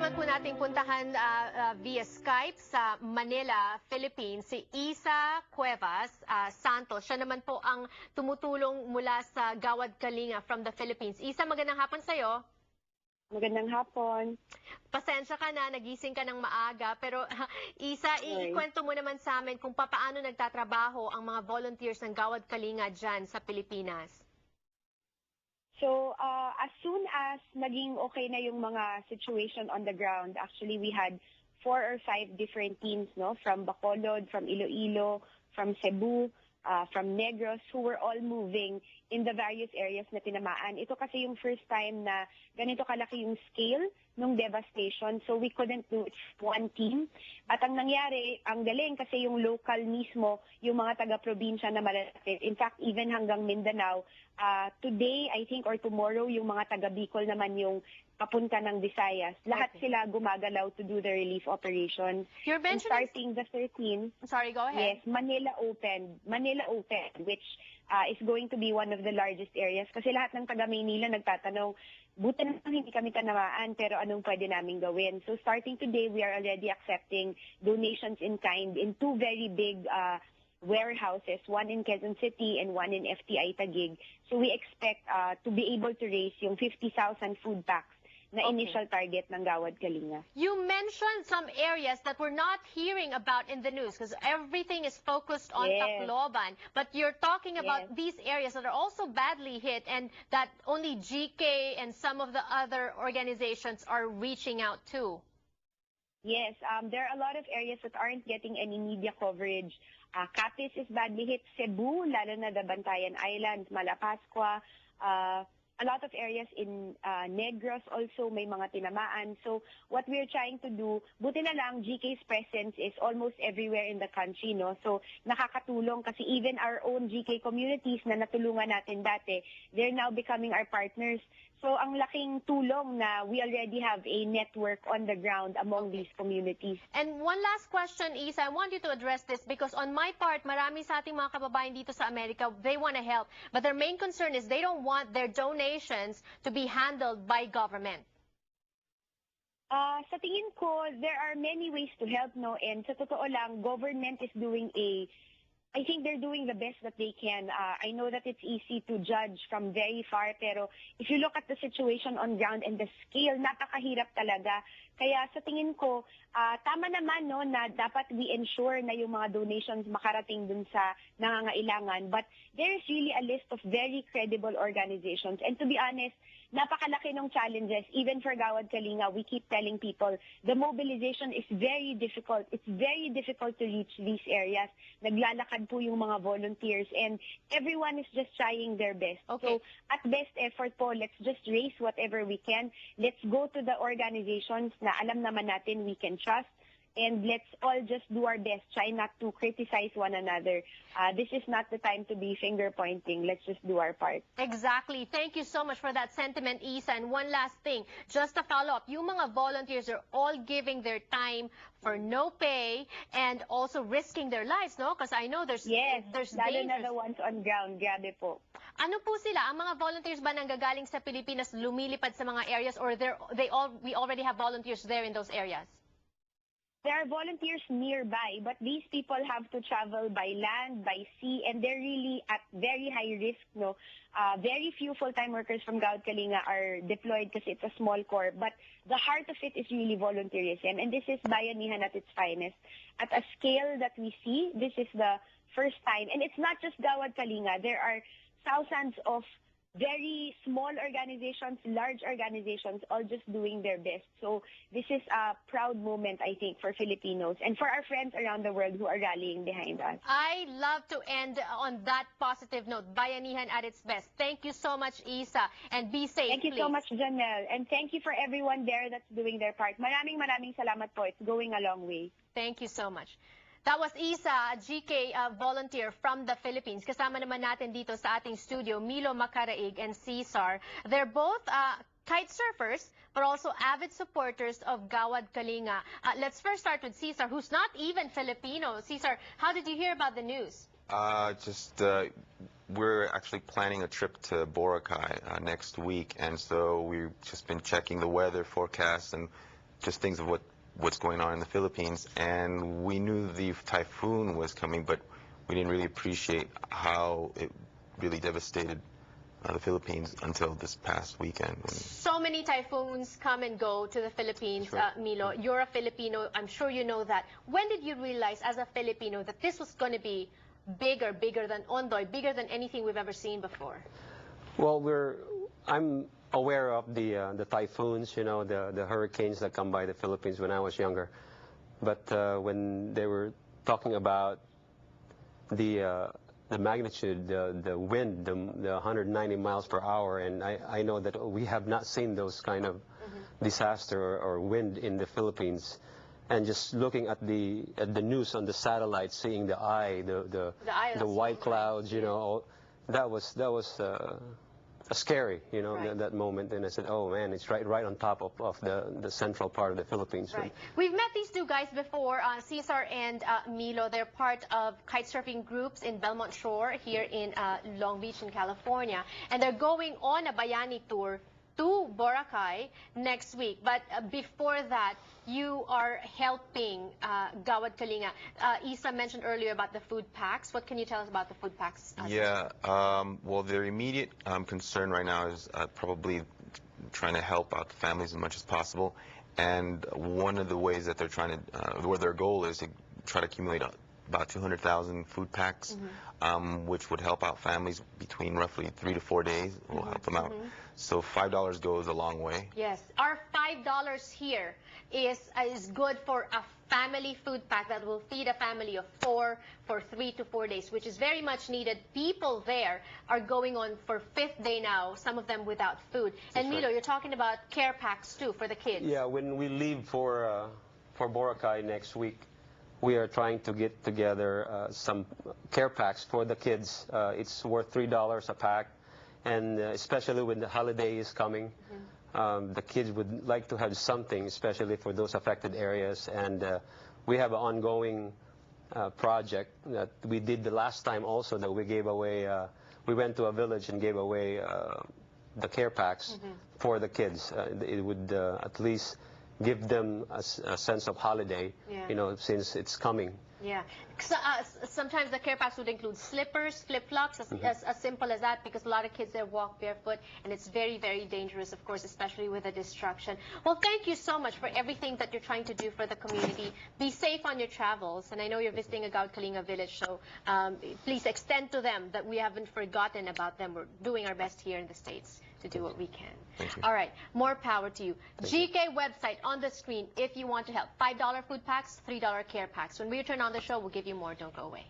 naman po nating puntahan via Skype sa Manila, Philippines, si Isa Cuevas Santos. Siya naman po ang tumutulong mula sa Gawad Kalinga from the Philippines. Isa, magandang hapon sa'yo. Magandang hapon. Pasensya ka na, nagising ka ng maaga. Pero Isa, ikwento mo naman sa amin kung paano nagtatrabaho ang mga volunteers ng Gawad Kalinga dyan sa Pilipinas. So, as soon as naging okay na yung mga situation on the ground, actually we had 4 or 5 different teams, no, from Bacolod, from Iloilo, from Cebu, from Negros, who were all moving in the various areas na tinamaan. Ito kasi yung first time na ganito kalaki yung scale ng devastation, so we couldn't do it one team. At ang nangyari, ang galing kasi yung local mismo, yung mga taga-probinsya na malalapit. In fact, even hanggang Mindanao, today, I think, or tomorrow, yung mga taga-Bicol naman yung papunta ng Visayas. Lahat sila gumagalaw to do the relief operation. You're mentioning... And starting the 13th... Sorry, go ahead. Yes, Manila Open, which is going to be one of the largest areas. Kasi lahat ng taga-Maynila nagtatanong, buti na hindi kami tanamaan, pero anong pwede namin gawin? So starting today, we are already accepting donations in kind in 2 very big warehouses, one in Quezon City and one in FTI Taguig. So we expect to be able to raise yung 50,000 food packs na initial target ng Gawad Kalinga. You mentioned some areas that we're not hearing about in the news because everything is focused on Tacloban. But you're talking about these areas that are also badly hit and that only GK and some of the other organizations are reaching out to. Yes, there are a lot of areas that aren't getting any media coverage. Capiz is badly hit, Cebu, lalo na the Bantayan Islands, Malapascua, a lot of areas in Negros also may mga tinamaan. So what we're trying to do, buti na lang GK's presence is almost everywhere in the country, no? So nakakatulong kasi even our own GK communities na natulungan natin dati, they're now becoming our partners. So ang laking tulong na we already have a network on the ground among these communities. And one last question, Isa, I want you to address this because on my part, marami sa ating mga kababayan dito sa Amerika, they want to help. But their main concern is they don't want their donations to be handled by government. Sa tingin ko, there are many ways to help, no? And sa totoo lang, government is doing I think they're doing the best that they can. I know that it's easy to judge from very far, pero if you look at the situation on ground and the scale, napakahirap talaga. Kaya sa tingin ko, tama naman no, na dapat we ensure na yung mga donations makarating dun sa nangangailangan. But there is really a list of very credible organizations. And to be honest, napakalaki ng challenges. Even for Gawad Kalinga, we keep telling people, the mobilization is very difficult. It's very difficult to reach these areas. Naglalakad po yung mga volunteers and everyone is just trying their best. So at best effort po, let's just raise whatever we can. Let's go to the organizations na alam naman natin we can trust. And let's all just do our best. Try not to criticize one another. This is not the time to be finger-pointing. Let's just do our part. Exactly. Thank you so much for that sentiment, Isa. And one last thing, just to follow up, yung mga volunteers are all giving their time for no pay and also risking their lives, no? Because I know there's lalo na the ones on ground. Grabe po. Ano po sila? Ang mga volunteers ba nanggagaling sa Pilipinas lumilipad sa mga areas or we already have volunteers there in those areas? There are volunteers nearby, but these people have to travel by land, by sea, and they're really at very high risk. No, very few full-time workers from Gawad Kalinga are deployed kasi it's a small corps. But the heart of it is really volunteerism, and this is bayanihan at its finest. At a scale that we see, this is the first time, and it's not just Gawad Kalinga. There are thousands of very small organizations, large organizations, all just doing their best. So this is a proud moment, I think, for Filipinos and for our friends around the world who are rallying behind us. I love to end on that positive note. Bayanihan at its best. Thank you so much, Isa, and be safe, Thank you so much, Janelle. And thank you for everyone there that's doing their part. Maraming salamat po. It's going a long way. Thank you so much. That was Isa, a GK volunteer from the Philippines. Kasama naman natin dito sa ating studio, Milo Macaraig and Cesar. They're both kite surfers, but also avid supporters of Gawad Kalinga. Let's first start with Cesar, who's not even Filipino. Cesar, how did you hear about the news? We're actually planning a trip to Boracay next week, and so we've just been checking the weather forecast, and just things of what's going on in the Philippines. And we knew the typhoon was coming, but we didn't really appreciate how it really devastated the Philippines until this past weekend. So many typhoons come and go to the Philippines, Sure. Milo. You're a Filipino. I'm sure you know that. When did you realize as a Filipino that this was going to be bigger than Ondoy, bigger than anything we've ever seen before? Well, I'm aware of the typhoons, you know, the hurricanes that come by the Philippines when I was younger. But when they were talking about the magnitude, the wind, the 190 miles per hour, and I know that we have not seen those kind of disaster or wind in the Philippines. And just looking at the news on the satellite, seeing the eye, the white clouds, you know, that was scary, you know, Right. that moment. And I said, oh man, it's right on top of the central part of the Philippines. Right. We've met these two guys before, Cesar and Milo. They're part of kite surfing groups in Belmont Shore here in Long Beach in California. And they're going on a Bayani tour to Boracay next week. But before that, you are helping Gawad Kalinga. Isa mentioned earlier about the food packs. What can you tell us about the food packs? Yeah, well, their immediate concern right now is probably trying to help out the families as much as possible. And one of the ways that they're trying to, where their goal is to try to accumulate about 200,000 food packs, which would help out families between roughly 3 to 4 days. Will help them out. So $5 goes a long way. Yes, our $5 here is good for a family food pack that will feed a family of 4 for 3 to 4 days, which is very much needed. People there are going on for 5th day now, some of them without food. And Milo, you're talking about care packs too for the kids. Yeah, when we leave for Boracay next week, we are trying to get together some care packs for the kids. It's worth $3 a pack. And especially when the holiday is coming, the kids would like to have something, especially for those affected areas. And we have an ongoing project that we did the last time also, that we gave away. We went to a village and gave away the care packs for the kids. It would at least give them a sense of holiday, you know, since it's coming. Yeah. Sometimes the care packs would include slippers, flip-flops, as simple as that, because a lot of kids there walk barefoot, and it's very, very dangerous, of course, especially with the destruction. Well, thank you so much for everything that you're trying to do for the community. Be safe on your travels, and I know you're visiting a Gawad Kalinga village, so please extend to them that we haven't forgotten about them. We're doing our best here in the States to do what we can. Thank you. All right, more power to you. GK website on the screen if you want to help. $5 food packs, $3 care packs. When we return on the show, we'll give you more. Don't go away.